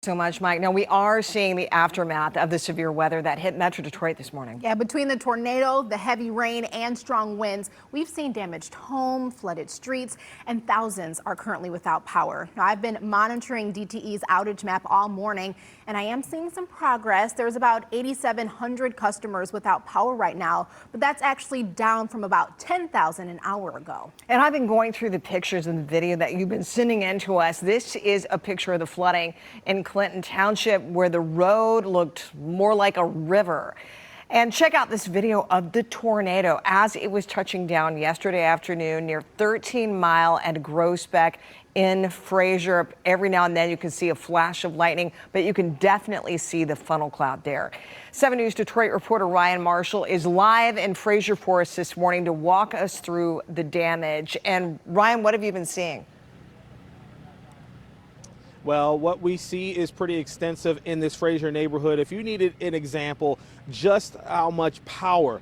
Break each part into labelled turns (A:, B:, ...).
A: So much, Mike. Now, we are seeing the aftermath of the severe weather that hit Metro Detroit this morning.
B: Yeah, between the tornado, the heavy rain, and strong winds, we've seen damaged homes, flooded streets, and thousands are currently without power. Now, I've been monitoring DTE's outage map all morning, and I am seeing some progress. There's about 8,700 customers without power right now, but that's actually down from about 10,000 an hour ago.
A: And I've been going through the pictures and the video that you've been sending in to us. This is a picture of the flooding in Clinton Township, where the road looked more like a river. And check out this video of the tornado as it was touching down yesterday afternoon near 13 Mile and Groesbeck in Fraser. Every now and then you can see a flash of lightning, but you can definitely see the funnel cloud there. 7 News Detroit reporter Ryan Marshall is live in Fraser for us this morning to walk us through the damage. And Ryan, what have you been seeing?
C: Well, what we see is pretty extensive in this Fraser neighborhood. If you needed an example, just how much power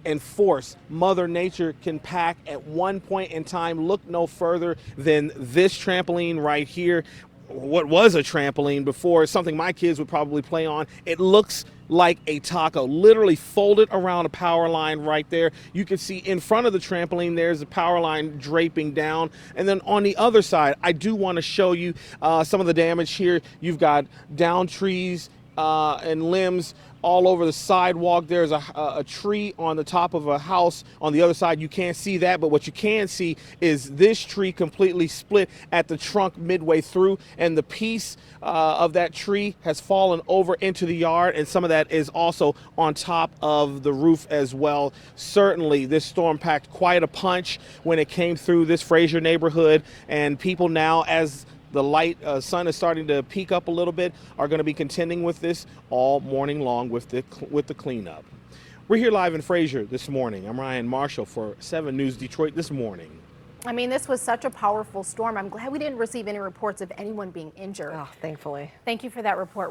C: and force Mother Nature can pack at one point in time, look no further than this trampoline right here. What was a trampoline before, something my kids would probably play on. It looks like a taco, literally folded around a power line right there. You can see in front of the trampoline, there's a power line draping down. And then on the other side, I do want to show you some of the damage here. You've got down trees and limbs all over the sidewalk. There's a tree on the top of a house on the other side. You can't see that, but what you can see is this tree completely split at the trunk midway through, and the piece of that tree has fallen over into the yard, and some of that is also on top of the roof as well. Certainly, this storm packed quite a punch when it came through this Fraser neighborhood, and people now, as the sun is starting to peak up a little bit, are going to be contending with this all morning long with the cleanup. We're here live in Fraser this morning. I'm Ryan Marshall for 7 News Detroit this morning.
B: I mean, this was such a powerful storm. I'm glad we didn't receive any reports of anyone being injured.
A: Oh, thankfully.
B: Thank you for that report.